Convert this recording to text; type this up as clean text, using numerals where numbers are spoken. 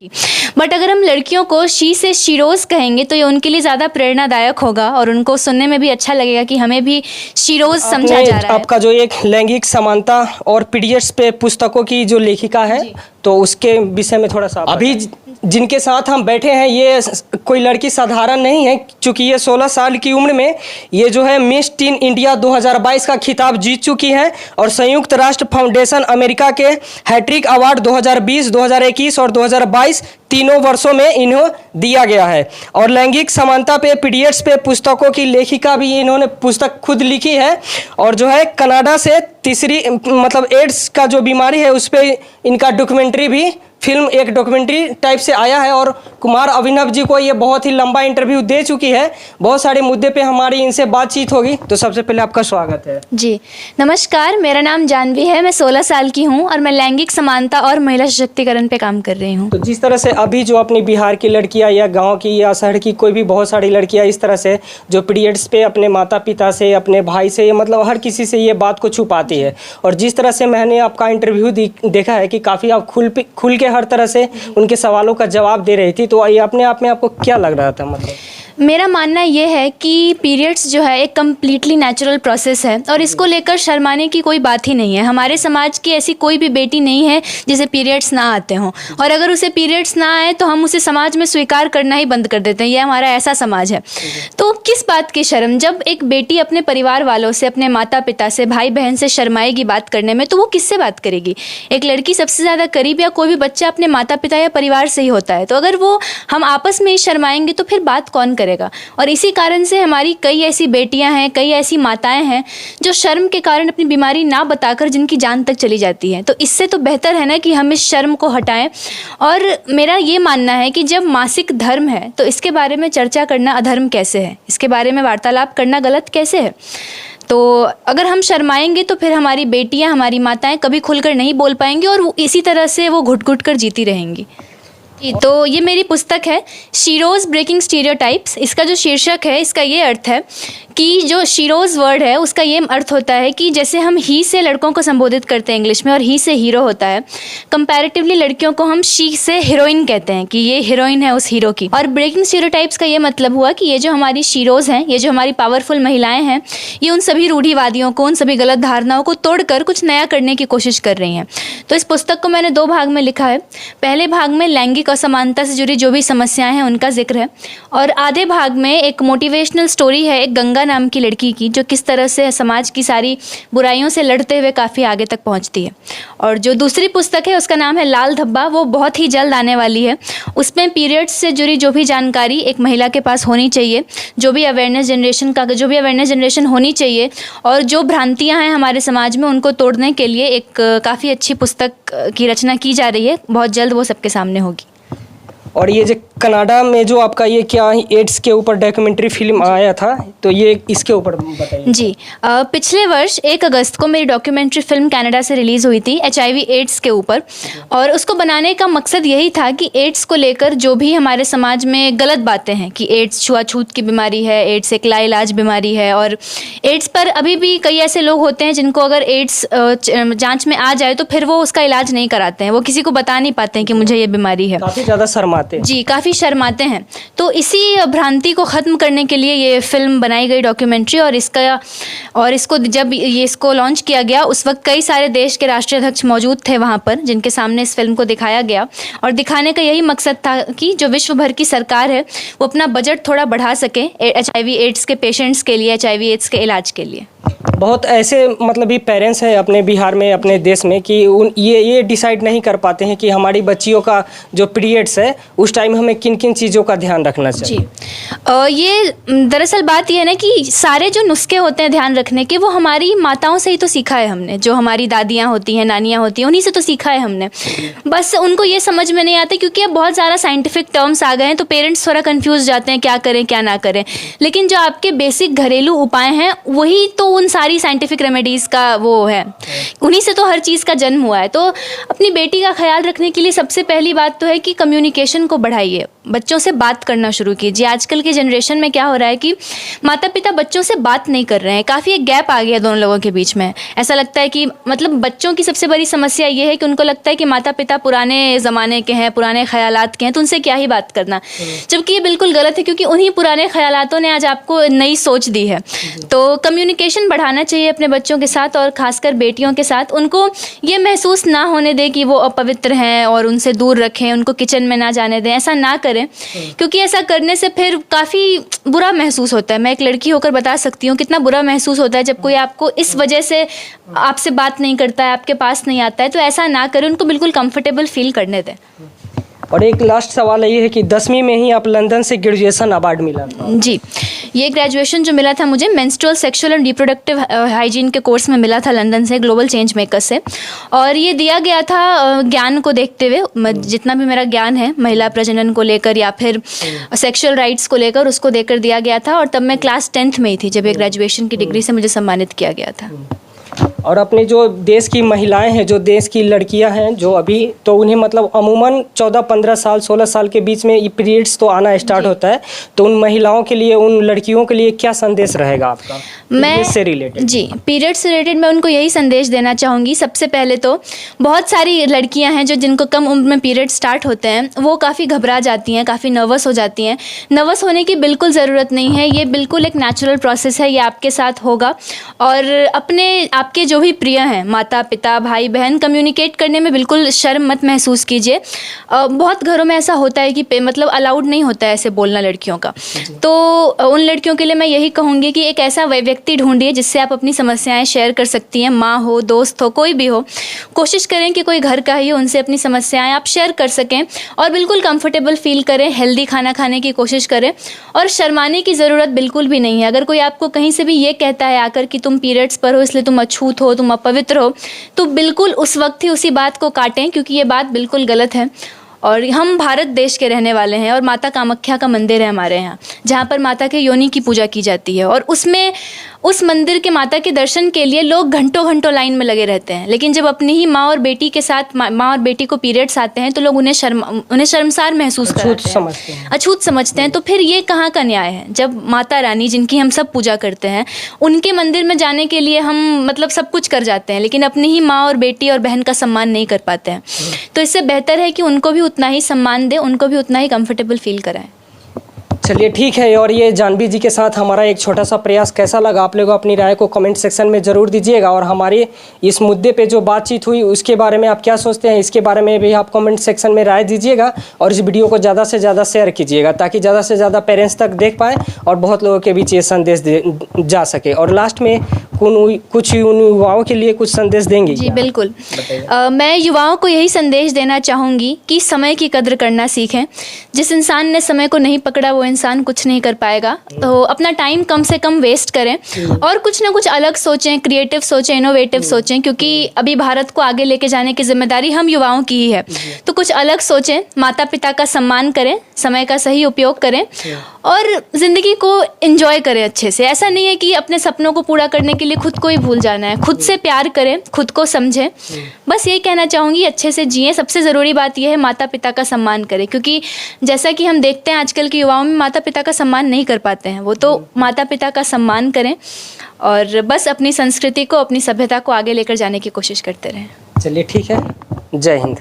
But अगर हम लड़कियों को शी से शीरोज़ कहेंगे तो ये उनके लिए ज़्यादा प्रेरणादायक होगा और उनको सुनने में भी अच्छा लगेगा कि हमें भी शीरोज़ समझा जा रहा है। आपका जो एक लैंगिक समानता और पीरियड्स पे पुस्तकों की जो लेखिका है तो उसके विषय में थोड़ा सा अभी जिनके साथ हम बैठे हैं ये कोई लड़की साधारण नहीं है, क्योंकि ये 16 साल की उम्र में ये जो है मिस टीन इंडिया 2022 का खिताब जीत चुकी है और संयुक्त राष्ट्र फाउंडेशन अमेरिका के हैट्रिक अवार्ड 2020, 2021 और 2022 तीनों वर्षों में इन्हें दिया गया है। और लैंगिक समानता पे पीरियड्स पे पुस्तकों की लेखिका भी इन्होंने पुस्तक खुद लिखी है और जो है कनाडा से तीसरी मतलब एड्स का जो बीमारी है उस पर इनका डॉक्यूमेंट्री भी फिल्म एक डॉक्यूमेंट्री टाइप से आया है। और कुमार अभिनव जी को ये बहुत ही लंबा इंटरव्यू दे चुकी है, बहुत सारे मुद्दे पे हमारी इनसे बातचीत होगी। तो सबसे पहले आपका स्वागत है। जी नमस्कार, मेरा नाम जानवी है, मैं 16 साल की हूँ और मैं लैंगिक समानता और महिला सशक्तिकरण पे काम कर रही हूँ। तो जिस तरह से अभी जो अपनी बिहार की लड़कियाँ या गाँव की या शहर की कोई भी बहुत सारी लड़कियाँ इस तरह से जो पीरियड्स पे अपने माता पिता से, अपने भाई से, मतलब हर किसी से ये बात को छुपाती है, और जिस तरह से मैंने आपका इंटरव्यू देखा है कि काफ़ी आप खुल के हर तरह से उनके सवालों का जवाब दे रही थी, तो ये अपने आप में आपको क्या लग रहा था? मतलब मेरा मानना ये है कि पीरियड्स जो है एक कम्प्लीटली नेचुरल प्रोसेस है और इसको लेकर शर्माने की कोई बात ही नहीं है। हमारे समाज की ऐसी कोई भी बेटी नहीं है जिसे पीरियड्स ना आते हों, और अगर उसे पीरियड्स ना आए तो हम उसे समाज में स्वीकार करना ही बंद कर देते हैं। यह हमारा ऐसा समाज है। तो किस बात की शर्म? जब एक बेटी अपने परिवार वालों से, अपने माता पिता से, भाई बहन से शर्माएगी बात करने में, तो वो किससे बात करेगी? एक लड़की सबसे ज़्यादा करीब या कोई भी बच्चा अपने माता पिता या परिवार से ही होता है। तो अगर वो हम आपस में ही शर्माएंगे तो फिर बात कौन करेगा? और इसी कारण से हमारी कई ऐसी बेटियां हैं, कई ऐसी माताएं हैं जो शर्म के कारण अपनी बीमारी ना बताकर जिनकी जान तक चली जाती है। तो इससे तो बेहतर है ना कि हम इस शर्म को हटाएं। और मेरा ये मानना है कि जब मासिक धर्म है तो इसके बारे में चर्चा करना अधर्म कैसे है? इसके बारे में वार्तालाप करना गलत कैसे है? तो अगर हम शर्माएंगे तो फिर हमारी बेटियां, हमारी माताएं कभी खुलकर नहीं बोल पाएंगी और इसी तरह से वो घुट घुट कर जीती रहेंगी। तो ये मेरी पुस्तक है शीरोज़ ब्रेकिंग स्टीरियोटाइप्स। इसका जो शीर्षक है, इसका ये अर्थ है कि जो शीरोज़ वर्ड है उसका ये अर्थ होता है कि जैसे हम ही से लड़कों को संबोधित करते हैं इंग्लिश में और ही से हीरो होता है, कंपैरेटिवली लड़कियों को हम शी से हीरोइन कहते हैं कि ये हीरोइन है उस हीरो की। और ब्रेकिंग स्टीरियोटाइप्स का ये मतलब हुआ कि ये जो हमारी शीरोज़ हैं, ये जो हमारी पावरफुल महिलाएं हैं, ये उन सभी रूढ़िवादियों को, उन सभी गलत धारणाओं को तोड़कर कुछ नया करने की कोशिश कर रही हैं। तो इस पुस्तक को मैंने 2 भाग में लिखा है। पहले भाग में लैंगिक असमानता से जुड़ी जो भी समस्याएं हैं उनका जिक्र है, और आधे भाग में एक मोटिवेशनल स्टोरी है एक गंगा नाम की लड़की की, जो किस तरह से समाज की सारी बुराइयों से लड़ते हुए काफ़ी आगे तक पहुंचती है। और जो दूसरी पुस्तक है उसका नाम है लाल धब्बा, वो बहुत ही जल्द आने वाली है। उसमें पीरियड्स से जुड़ी जो भी जानकारी एक महिला के पास होनी चाहिए, जो भी अवेयरनेस जनरेशन होनी चाहिए, और जो भ्रांतियाँ हैं हमारे समाज में उनको तोड़ने के लिए एक काफ़ी अच्छी पुस्तक की रचना की जा रही है। बहुत जल्द वो सबके सामने होगी। और ये जो कनाडा में जो आपका ये क्या एड्स के ऊपर डॉक्यूमेंट्री फिल्म आया था, तो ये इसके ऊपर बताइए। जी पिछले वर्ष 1 अगस्त को मेरी डॉक्यूमेंट्री फिल्म कनाडा से रिलीज़ हुई थी HIV एड्स के ऊपर, और उसको बनाने का मकसद यही था कि एड्स को लेकर जो भी हमारे समाज में गलत बातें हैं कि एड्स छुआछूत की बीमारी है, एड्स एक लाइलाज बीमारी है, और एड्स पर अभी भी कई ऐसे लोग होते हैं जिनको अगर एड्स जाँच में आ जाए तो फिर वो उसका इलाज नहीं कराते हैं, वो किसी को बता नहीं पाते हैं कि मुझे ये बीमारी है। काफ़ी ज़्यादा शर्माते हैं। जी, काफ़ी शर्माते हैं। तो इसी भ्रांति को ख़त्म करने के लिए ये फिल्म बनाई गई डॉक्यूमेंट्री, और इसको जब इसको लॉन्च किया गया उस वक्त कई सारे देश के राष्ट्रीय अध्यक्ष मौजूद थे वहाँ पर, जिनके सामने इस फिल्म को दिखाया गया। और दिखाने का यही मकसद था कि जो विश्व भर की सरकार है वो अपना बजट थोड़ा बढ़ा सके HIV एड्स के पेशेंट्स के लिए, HIV एड्स के इलाज के लिए। बहुत ऐसे मतलब भी पेरेंट्स हैं अपने बिहार में, अपने देश में, कि ये डिसाइड नहीं कर पाते हैं कि हमारी बच्चियों का जो पीरियड्स है उस टाइम हमें किन किन चीज़ों का ध्यान रखना चाहिए। जी ये दरअसल बात ये है ना कि सारे जो नुस्खे होते हैं ध्यान रखने के, वो हमारी माताओं से ही तो सीखा है हमने। जो हमारी दादियाँ होती हैं, नानियाँ होती हैं, उन्हीं से तो सीखा है हमने। बस उनको ये समझ में नहीं आता क्योंकि अब बहुत ज़्यादा साइंटिफिक टर्म्स आ गए हैं, तो पेरेंट्स थोड़ा कन्फ्यूज जाते हैं क्या करें क्या ना करें। लेकिन जो आपके बेसिक घरेलू उपाय हैं वही तो उन सारी सारी साइंटिफिक रेमेडीज़ का वो है, उन्हीं से तो हर चीज़ का जन्म हुआ है। तो अपनी बेटी का ख्याल रखने के लिए सबसे पहली बात तो है कि कम्युनिकेशन को बढ़ाइए, बच्चों से बात करना शुरू कीजिए। आजकल के जनरेशन में क्या हो रहा है कि माता पिता बच्चों से बात नहीं कर रहे हैं, काफ़ी एक गैप आ गया दोनों लोगों के बीच में। ऐसा लगता है कि मतलब बच्चों की सबसे बड़ी समस्या ये है कि उनको लगता है कि माता पिता पुराने ज़माने के हैं, पुराने ख़यालात के हैं, तो उनसे क्या ही बात करना, जबकि ये बिल्कुल गलत है, क्योंकि उन्हीं पुराने ख़यालातों ने आज आपको नई सोच दी है। तो कम्युनिकेशन बढ़ाना चाहिए अपने बच्चों के साथ, और ख़ासकर बेटियों के साथ। उनको ये महसूस ना होने दें कि वो अपवित्र हैं और उनसे दूर रखें, उनको किचन में ना जाने दें, ऐसा ना करें, क्योंकि ऐसा करने से फिर काफ़ी बुरा महसूस होता है। मैं एक लड़की होकर बता सकती हूँ कितना बुरा महसूस होता है जब कोई आपको इस वजह से आपसे बात नहीं करता है, आपके पास नहीं आता है। तो ऐसा ना करें, उनको बिल्कुल कंफर्टेबल फील करने दें। और एक लास्ट सवाल ये है कि 10वीं में ही आप लंदन से ग्रेजुएशन अवार्ड मिला था। जी, ये ग्रेजुएशन जो मिला था मुझे menstrual sexual and reproductive hygiene के कोर्स में मिला था, लंदन से, ग्लोबल चेंज मेकर से। और ये दिया गया था ज्ञान को देखते हुए, जितना भी मेरा ज्ञान है महिला प्रजनन को लेकर या फिर सेक्सुअल राइट्स को लेकर, उसको देकर दिया गया था। और तब मैं क्लास 10th में ही थी जब ये ग्रेजुएशन की डिग्री से मुझे सम्मानित किया गया था। और अपने जो देश की महिलाएं हैं, जो देश की लड़कियां हैं जो अभी, तो उन्हें मतलब अमूमन 14-15 साल 16 साल के बीच में ये पीरियड्स तो आना स्टार्ट होता है, तो उन महिलाओं के लिए, उन लड़कियों के लिए क्या संदेश रहेगा आपका इससे रिलेटेड? जी, पीरियड्स से रिलेटेड मैं उनको यही संदेश देना चाहूँगी। सबसे पहले तो बहुत सारी लड़कियां हैं जो जिनको कम उम्र में पीरियड स्टार्ट होते हैं, वो काफ़ी घबरा जाती हैं, काफ़ी नर्वस हो जाती हैं। नर्वस होने की बिल्कुल ज़रूरत नहीं है, ये बिल्कुल एक नेचुरल प्रोसेस है, ये आपके साथ होगा। और आपके जो भी प्रिय हैं, माता पिता भाई बहन, कम्युनिकेट करने में बिल्कुल शर्म मत महसूस कीजिए। बहुत घरों में ऐसा होता है कि मतलब अलाउड नहीं होता है ऐसे बोलना लड़कियों का। तो उन लड़कियों के लिए मैं यही कहूँगी कि एक ऐसा व्यक्ति ढूंढिए जिससे आप अपनी समस्याएं शेयर कर सकती हैं, माँ हो, दोस्त हो, कोई भी हो। कोशिश करें कि कोई घर का ही हो, उनसे अपनी समस्याएं आप शेयर कर सकें और बिल्कुल कंफर्टेबल फील करें। हेल्दी खाना खाने की कोशिश करें और शर्माने की ज़रूरत बिल्कुल भी नहीं है। अगर कोई आपको कहीं से भी ये कहता है आकर कि तुम पीरियड्स पर हो इसलिए तुम अछूत हो, तुम अपवित्र हो, तो बिल्कुल उस वक्त ही उसी बात को काटें, क्योंकि ये बात बिल्कुल गलत है। और हम भारत देश के रहने वाले हैं और माता कामाख्या का मंदिर है हमारे यहाँ, जहाँ पर माता के योनि की पूजा की जाती है। और उसमें उस मंदिर के माता के दर्शन के लिए लोग घंटों घंटों लाइन में लगे रहते हैं, लेकिन जब अपनी ही माँ और बेटी के साथ, माँ और बेटी को पीरियड्स आते हैं तो लोग उन्हें शर्मसार महसूस कराते हैं, अछूत समझते हैं। तो फिर ये कहाँ का न्याय है, जब माता रानी जिनकी हम सब पूजा करते हैं, उनके मंदिर में जाने के लिए हम मतलब सब कुछ कर जाते हैं, लेकिन अपनी ही माँ और बेटी और बहन का सम्मान नहीं कर पाते हैं। तो इससे बेहतर है कि उनको भी उतना ही सम्मान दें, उनको भी उतना ही कंफर्टेबल फील कराएं। चलिए ठीक है। और ये जानवी जी के साथ हमारा एक छोटा सा प्रयास कैसा लगा, आप लोग अपनी राय को कमेंट सेक्शन में ज़रूर दीजिएगा। और हमारे इस मुद्दे पे जो बातचीत हुई उसके बारे में आप क्या सोचते हैं, इसके बारे में भी आप कमेंट सेक्शन में राय दीजिएगा। और इस वीडियो को ज़्यादा से ज़्यादा शेयर कीजिएगा ताकि ज़्यादा से ज़्यादा पेरेंट्स तक देख पाएँ और बहुत लोगों के बीच ये संदेश जा सके। और लास्ट में कुछ युवाओं के लिए कुछ संदेश देंगे? जी बिल्कुल। मैं युवाओं को यही संदेश देना चाहूँगी कि समय की कद्र करना सीखें। जिस इंसान ने समय को नहीं पकड़ा वो इंसान कुछ नहीं कर पाएगा। तो अपना टाइम कम से कम वेस्ट करें और कुछ ना कुछ अलग सोचें, क्रिएटिव सोचें, इनोवेटिव सोचें, क्योंकि अभी भारत को आगे लेके जाने की जिम्मेदारी हम युवाओं की ही है। तो कुछ अलग सोचें, माता पिता का सम्मान करें, समय का सही उपयोग करें और ज़िंदगी को एंजॉय करें अच्छे से। ऐसा नहीं है कि अपने सपनों को पूरा करने के लिए खुद को ही भूल जाना है। खुद से प्यार करें, खुद को समझें। बस यही कहना चाहूँगी, अच्छे से जिएं। सबसे ज़रूरी बात यह है माता पिता का सम्मान करें, क्योंकि जैसा कि हम देखते हैं आजकल के युवाओं में माता पिता का सम्मान नहीं कर पाते हैं। वो तो माता पिता का सम्मान करें और बस अपनी संस्कृति को, अपनी सभ्यता को आगे लेकर जाने की कोशिश करते रहें। चलिए ठीक है। जय हिंद।